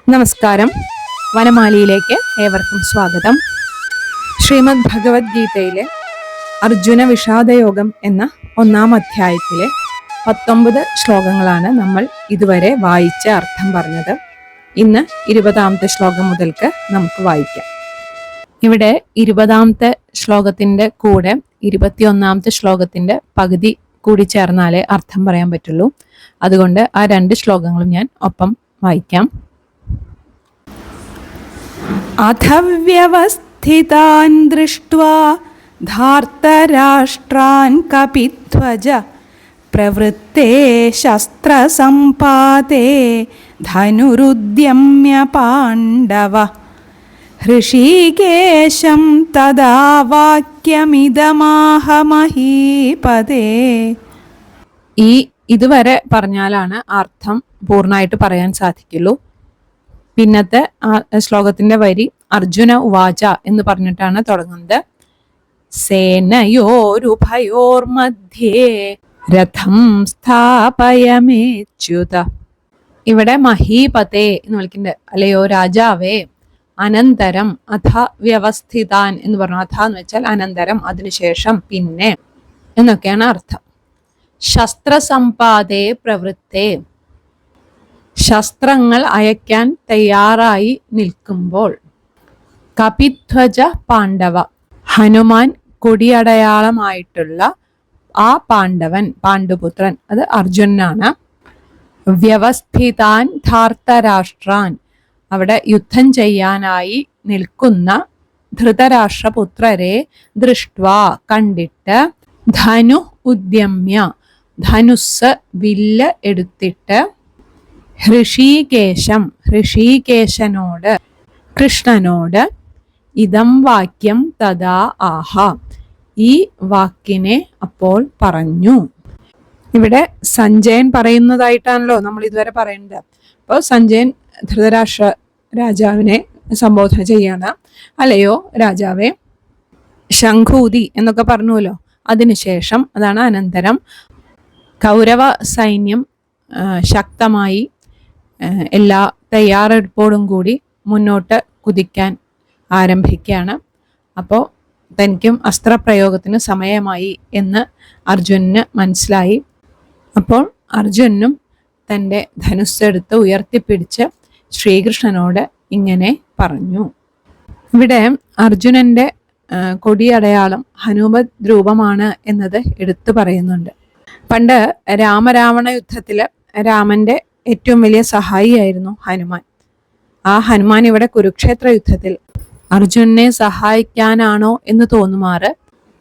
നമസ്കാരം. വനമാലിയിലേക്ക് ഏവർക്കും സ്വാഗതം. ശ്രീമദ് ഭഗവത്ഗീതയിലെ അർജുന വിഷാദയോഗം എന്ന 1-ാം അധ്യായത്തിലെ 19 ശ്ലോകങ്ങളാണ് നമ്മൾ ഇതുവരെ വായിച്ച അർത്ഥം പറഞ്ഞത്. ഇന്ന് 20-ാമത്തെ ശ്ലോകം മുതൽക്ക് നമുക്ക് വായിക്കാം. ഇവിടെ 20-ാമത്തെ ശ്ലോകത്തിന്റെ കൂടെ 21-ാമത്തെ ശ്ലോകത്തിന്റെ പകുതി കൂടി ചേർന്നാലേ അർത്ഥം പറയാൻ പറ്റുള്ളൂ. അതുകൊണ്ട് ആ 2 ശ്ലോകങ്ങളും ഞാൻ ഒപ്പം വായിക്കാം. അഥവ്യവസ്ഥിതാൻ ദൃഷ്ട്വാ ധാർത്തരാഷ്ട്രാൻ കപിധ്വജ പ്രവൃത്തേ ശസ്ത്രസമ്പാതേ ധനുരുദ്യമ്യ പാണ്ഡവ ഹൃഷീകേശം തദാ വാക്യമിദമാഹ മഹീപതേ. ഇതുവരെ പറഞ്ഞാലാണ് അർത്ഥം പൂർണ്ണമായിട്ട് പറയാൻ സാധിക്കുള്ളൂ. പിന്നത്തെ ശ്ലോകത്തിന്റെ വരി അർജുന ഉവാച എന്ന് പറഞ്ഞിട്ടാണ് തുടങ്ങുന്നത്. സേനയോരുഭയോർമധ്യേ രഥം സ്ഥാപയമേച്യുത. ഇവിടെ മഹീപതേ എന്ന് വിളിക്കുന്നുണ്ട്. അല്ലയോ രാജാവേ. അനന്തരം അഥ വ്യവസ്ഥിതാൻ എന്ന് പറഞ്ഞു. അഥ എന്ന് വെച്ചാൽ അനന്തരം, അതിനുശേഷം, പിന്നെ എന്നൊക്കെയാണ് അർത്ഥം. ശസ്ത്രസമ്പാദേ പ്രവൃത്തേ, ശസ്ത്രങ്ങൾ അയക്കാൻ തയ്യാറായി നിൽക്കുമ്പോൾ. കപിധ്വജ പാണ്ഡവ, ഹനുമാൻ കൊടിയടയാളമായിട്ടുള്ള ആ പാണ്ഡവൻ, പാണ്ഡുപുത്രൻ, അത് അർജുനാണ്. വ്യവസ്ഥിതാൻ ധാർത്തരാഷ്ട്രാൻ, അവിടെ യുദ്ധം ചെയ്യാനായി നിൽക്കുന്ന ധൃതരാഷ്ട്രപുത്രരെ ദൃഷ്ട്വാ, കണ്ടിട്ട്, ധനു ഉദ്യമ്യ, ധനുസ് വില്ല് എടുത്തിട്ട്, ഹൃഷീകേശം, ഹൃഷീകേശനോട്, കൃഷ്ണനോട്, ഇദം വാക്യം തഥാ ആഹ, ഈ വാക്കിനെ അപ്പോൾ പറഞ്ഞു. ഇവിടെ സഞ്ജയൻ പറയുന്നതായിട്ടാണല്ലോ നമ്മൾ ഇതുവരെ പറയുന്നത്. അപ്പോൾ സഞ്ജയൻ ധൃതരാഷ്ട്ര രാജാവിനെ സംബോധന ചെയ്യാണ്. അല്ലയോ രാജാവേ. ശംഖൂതി എന്നൊക്കെ പറഞ്ഞുവല്ലോ. അതിനുശേഷം, അതാണ് അനന്തരം, കൗരവ സൈന്യം ശക്തമായി എല്ലാ തയ്യാറെടുപ്പോടും കൂടി മുന്നോട്ട് കുതിക്കാൻ ആരംഭിക്കുകയാണ്. അപ്പോൾ തനിക്കും അസ്ത്രപ്രയോഗത്തിന് സമയമായി എന്ന് അർജുനന് മനസ്സിലായി. അപ്പോൾ അർജുനനും തൻ്റെ ധനുസ്സെടുത്ത് ഉയർത്തിപ്പിടിച്ച് ശ്രീകൃഷ്ണനോട് ഇങ്ങനെ പറഞ്ഞു. ഇവിടെ അർജുനന്റെ കൊടിയടയാളം ഹനുമത് രൂപമാണ് എന്നത് എടുത്തു പറയുന്നുണ്ട്. പണ്ട് രാമരാവണ യുദ്ധത്തില് രാമന്റെ ഏറ്റവും വലിയ സഹായിയായിരുന്നു ഹനുമാൻ. ആ ഹനുമാൻ ഇവിടെ കുരുക്ഷേത്ര യുദ്ധത്തിൽ അർജുനനെ സഹായിക്കാനാണോ എന്ന് തോന്നുമാറ്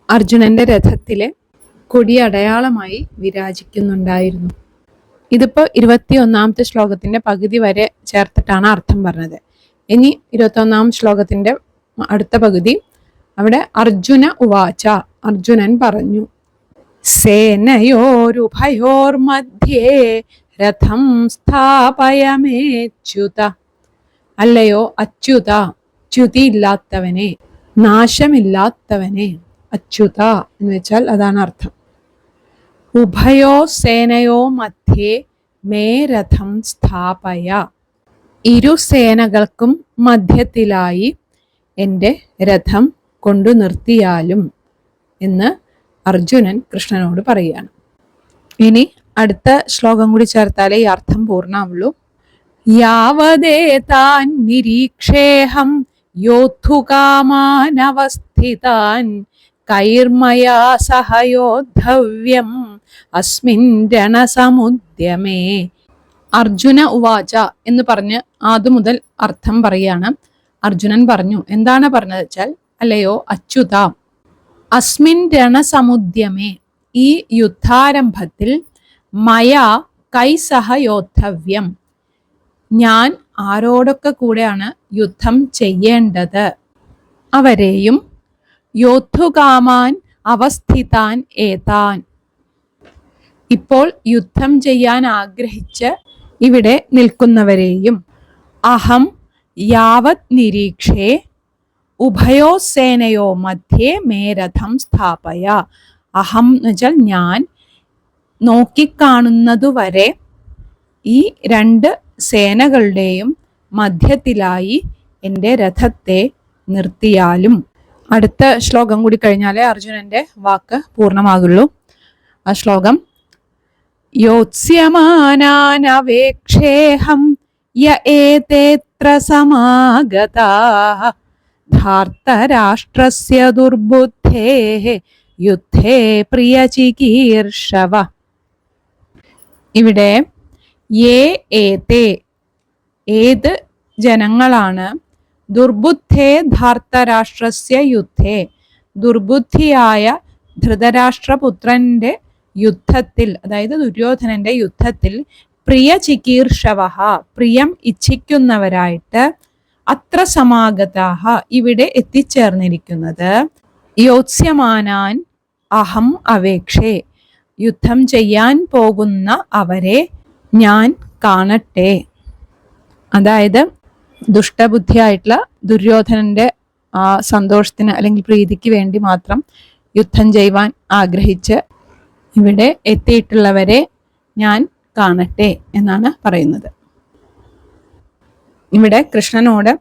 അർജുനന്റെ രഥത്തിലെ കൊടിയടയാളമായി വിരാജിക്കുന്നുണ്ടായിരുന്നു. ഇതിപ്പോ 21-ാമത്തെ ശ്ലോകത്തിന്റെ പകുതി വരെ ചേർത്തിട്ടാണ് അർത്ഥം പറഞ്ഞത്. ഇനി 21-ാം ശ്ലോകത്തിന്റെ അടുത്ത പകുതി, അവിടെ അർജുന ഉവാച, അർജുനൻ പറഞ്ഞു. സേനയോരുഭയോർമധ്യേ രഥം സ്ഥാപയമേച്യുത. അല്ലയോ അച്യുത, ച്യുതിയില്ലാത്തവനെ, നാശമില്ലാത്തവനെ. അച്യുത എന്ന് വെച്ചാൽ അതാണ് അർത്ഥം. ഉഭയോ സേനയോ മധ്യേ മേ രഥം സ്ഥാപയ. ഇരു സേനകൾക്കും മധ്യത്തിലായി എൻ്റെ രഥം കൊണ്ടു നിർത്തിയാലും എന്ന് അർജുനൻ കൃഷ്ണനോട് പറയുകയാണ്. ഇനി അടുത്ത ശ്ലോകം കൂടി ചേർത്താലേ ഈ അർത്ഥം പൂർണ്ണമാവുള്ളൂ. യാവദേതാൻ നിരീക്ഷേഹം യോദ്ധുകാമാനവസ്ഥിതാൻ കൈർമയാ സഹയോദ്ധവ്യം അസ്മിൻ രണസമുദ്യമേ. അർജുന ഉവാച എന്ന് പറഞ്ഞ് ആദ്യമുതൽ അർത്ഥം പറയാണ്. അർജുനൻ പറഞ്ഞു. എന്താണ് പറഞ്ഞത് വെച്ചാൽ, അല്ലയോ അച്യുത, അസ്മിൻ രണസമുദ്യമേ, ഈ യുദ്ധാരംഭത്തിൽ, മയാ കൈസഹയോദ്ധവ്യം, ഞാൻ ആരോടൊക്കെ കൂടെയാണ് യുദ്ധം ചെയ്യേണ്ടത് അവരെയും, യോദ്ധുകാമാൻ അവസ്ഥിതാൻ ഏതാൻ, ഇപ്പോൾ യുദ്ധം ചെയ്യാൻ ആഗ്രഹിച്ച് ഇവിടെ നിൽക്കുന്നവരെയും, അഹം യാവത് നിരീക്ഷേ ഉഭയോ സേനയോ മധ്യേ മേ രഥം സ്ഥാപയ. അഹം എന്ന് വെച്ചാൽ ഞാൻ, നോക്കിക്കാണുന്നതുവരെ ഈ രണ്ട് സേനകളുടെയും മധ്യത്തിലായി എൻ്റെ രഥത്തെ നിർത്തിയാലും. അടുത്ത ശ്ലോകം കൂടി കഴിഞ്ഞാലേ അർജുനന്റെ വാക്ക് പൂർണ്ണമാകുള്ളൂ. ആ ശ്ലോകം: യോത്സ്യമാനാനവേക്ഷേഹം യ ഏതേത്ര സമാഗതാഃ ധാർത്തരാഷ്ട്രസ്യ ദുർബുദ്ധേഃ യുദ്ധേ പ്രിയചികീർഷവ. ഇവിടെ ഏത് ജനങ്ങളാണ് ദുർബുദ്ധേ ധാർത്തരാഷ്ട്രസ്യ യുദ്ധേ, ദുർബുദ്ധിയായ ധൃതരാഷ്ട്രപുത്രന്റെ യുദ്ധത്തിൽ, അതായത് ദുര്യോധനന്റെ യുദ്ധത്തിൽ പ്രിയ ചികീർഷവഹ, പ്രിയം ഇച്ഛിക്കുന്നവരായിട്ട്, അത്ര സമാഗതാഹ, ഇവിടെ എത്തിച്ചേർന്നിരിക്കുന്നത്, യോത്സ്യമാനാൻ അഹം അവേക്ഷേ, യുദ്ധം ചെയ്യാൻ പോകുന്ന അവരെ ഞാൻ കാണട്ടെ. അതായത് ദുഷ്ടബുദ്ധിയായിട്ടുള്ള ദുര്യോധനന്റെ ആ സന്തോഷത്തിന് അല്ലെങ്കിൽ പ്രീതിക്ക് വേണ്ടി മാത്രം യുദ്ധം ചെയ്യുവാൻ ആഗ്രഹിച്ച് ഇവിടെ എത്തിയിട്ടുള്ളവരെ ഞാൻ കാണട്ടെ എന്നാണ് പറയുന്നത്. ഇവിടെ കൃഷ്ണനോട്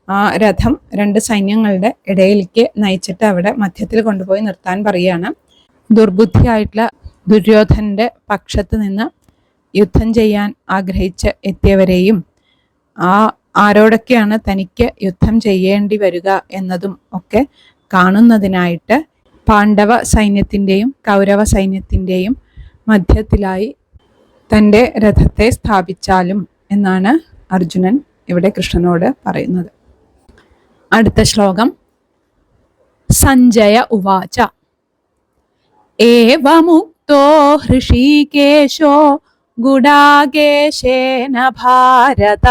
ആ രഥം രണ്ട് സൈന്യങ്ങളുടെ ഇടയിലേക്ക് നയിച്ചിട്ട് അവിടെ മധ്യത്തിൽ കൊണ്ടുപോയി നിർത്താൻ പറയുകയാണ്. ദുർബുദ്ധിയായിട്ടുള്ള ദുര്യോധനന്റെ പക്ഷത്ത് നിന്ന് യുദ്ധം ചെയ്യാൻ ആഗ്രഹിച്ച് എത്തിയവരെയും ആരോടൊക്കെയാണ് തനിക്ക് യുദ്ധം ചെയ്യേണ്ടി വരിക എന്നതും ഒക്കെ കാണുന്നതിനായിട്ട് പാണ്ഡവ സൈന്യത്തിൻ്റെയും കൗരവ സൈന്യത്തിൻ്റെയും മധ്യത്തിലായി തൻ്റെ രഥത്തെ സ്ഥാപിച്ചാലും എന്നാണ് അർജുനൻ ഇവിടെ കൃഷ്ണനോട് പറയുന്നത്. അടുത്ത ശ്ലോകം: സഞ്ജയ ഉവാച ഏവമുക്തോ ഹൃഷീകേശോ ഗുഡാകേശേന ഭാരത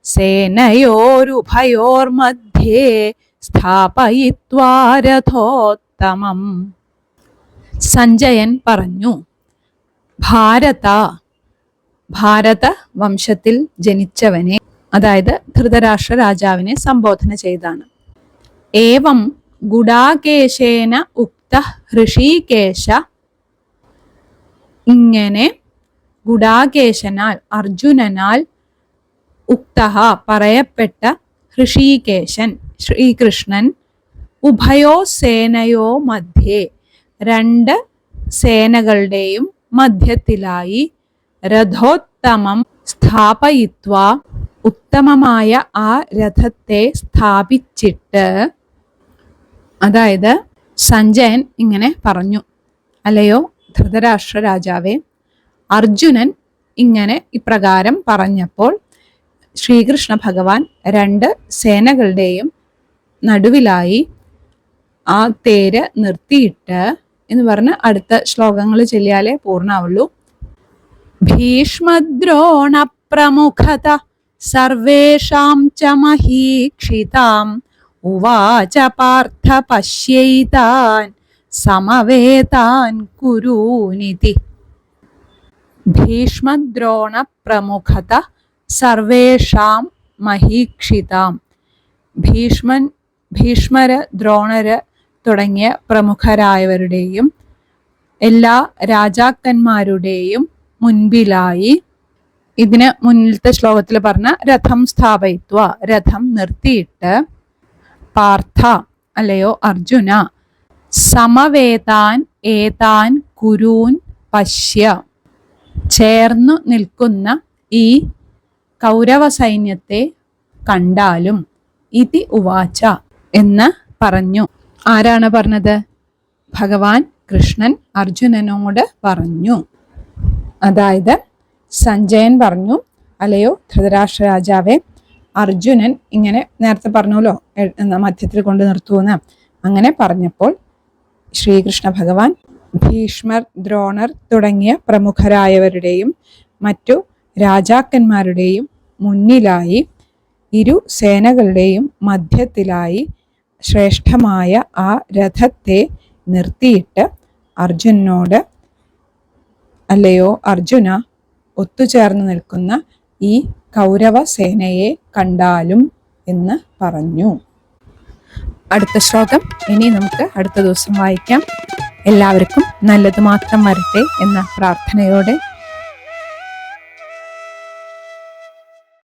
സേനയോരുഭയോർമധ്യേ സ്ഥാപയിത്വാ രഥോത്തമം. സഞ്ജയൻ പറഞ്ഞു, ഭാരത വംശത്തിൽ ജനിച്ചവനെ, അതായത് ധൃതരാഷ്ട്ര രാജാവിനെ സംബോധന ചെയ്താണ്. ഏവം ഗുഡാകേശേന ഉക്ത ഹൃഷീകേശ, ഇങ്ങനെ ഗുഡാകേശനാൽ അർജുനനാൽ ഉക്തഃ പറയപ്പെട്ട ഹൃഷീകേശൻ ശ്രീകൃഷ്ണൻ ഉഭയോ സേനയോ മധ്യേ രണ്ട് സേനകളുടെയും മധ്യത്തിലായി രഥോത്തമം സ്ഥാപയിത്വാ ഉത്തമമായ ആ രഥത്തെ സ്ഥാപിച്ചിട്ട്, അതായത് സഞ്ജയൻ ഇങ്ങനെ പറഞ്ഞു: അല്ലയോ ധൃതരാഷ്ട്ര രാജാവേ, അർജുനൻ ഇങ്ങനെ ഇപ്രകാരം പറഞ്ഞപ്പോൾ ശ്രീകൃഷ്ണ ഭഗവാൻ രണ്ട് സേനകളുടെയും നടുവിലായി ആ തേര് നിർത്തിയിട്ട് എന്ന് പറഞ്ഞ് അടുത്ത ശ്ലോകങ്ങൾ ചൊല്ലിയാലേ പൂർണ്ണാവുള്ളൂ. ഭീഷ്മദ്രോണ പ്രമുഖത സർവേഷാം ച മഹീക്ഷിതാം ഉവാച പാർത്ഥ പശ്യൈതാൻ സമവേതാൻ കുരൂനിതി. ഭീഷ്മദ്രോണ പ്രമുഖത സർവേഷാം മഹീക്ഷിതാം. ഭീഷ്മര് ദ്രോണര് തുടങ്ങിയ പ്രമുഖരായവരുടെയും എല്ലാ രാജാക്കന്മാരുടെയും മുൻപിലായി, ഇതിന് മുന്നിലത്തെ ശ്ലോകത്തിൽ പറഞ്ഞ രഥം സ്ഥാപയിത്വ, രഥം നിർത്തിയിട്ട്, പാർത്ഥ അല്ലയോ അർജുന, സമവേതാൻ ഏതാൻ കുരൂൻ പശ്യ, ചേർന്നു നിൽക്കുന്ന ഈ കൗരവ സൈന്യത്തെ കണ്ടാലും, ഇതി ഉവാച എന്ന് പറഞ്ഞു. ആരാണ് പറഞ്ഞത്? ഭഗവാൻ കൃഷ്ണൻ അർജുനനോട് പറഞ്ഞു. അതായത് സഞ്ജയൻ പറഞ്ഞു, അല്ലയോ ധൃതരാഷ്ട്ര രാജാവേ, അർജുനൻ ഇങ്ങനെ നേരത്തെ പറഞ്ഞല്ലോ മധ്യത്തിൽ കൊണ്ട് നിർത്തുമെന്ന്. അങ്ങനെ പറഞ്ഞപ്പോൾ ശ്രീകൃഷ്ണ ഭഗവാൻ ഭീഷ്മർ ദ്രോണർ തുടങ്ങിയ പ്രമുഖരായവരുടെയും മറ്റു രാജാക്കന്മാരുടെയും മുന്നിലായി, ഇരു സേനകളുടെയും മധ്യത്തിലായി ശ്രേഷ്ഠമായ ആ രഥത്തെ നിർത്തിയിട്ട് അർജുനനോട്, അല്ലയോ അർജുന, ഒത്തുചേർന്ന് നിൽക്കുന്ന ഈ കൗരവ സേനയെ കണ്ടാലും എന്ന് പറഞ്ഞു. അടുത്ത ശ്ലോകം ഇനി നമുക്ക് അടുത്ത ദിവസം വായിക്കാം. എല്ലാവർക്കും നല്ലത് മാത്രം വരട്ടെ എന്ന പ്രാർത്ഥനയോടെ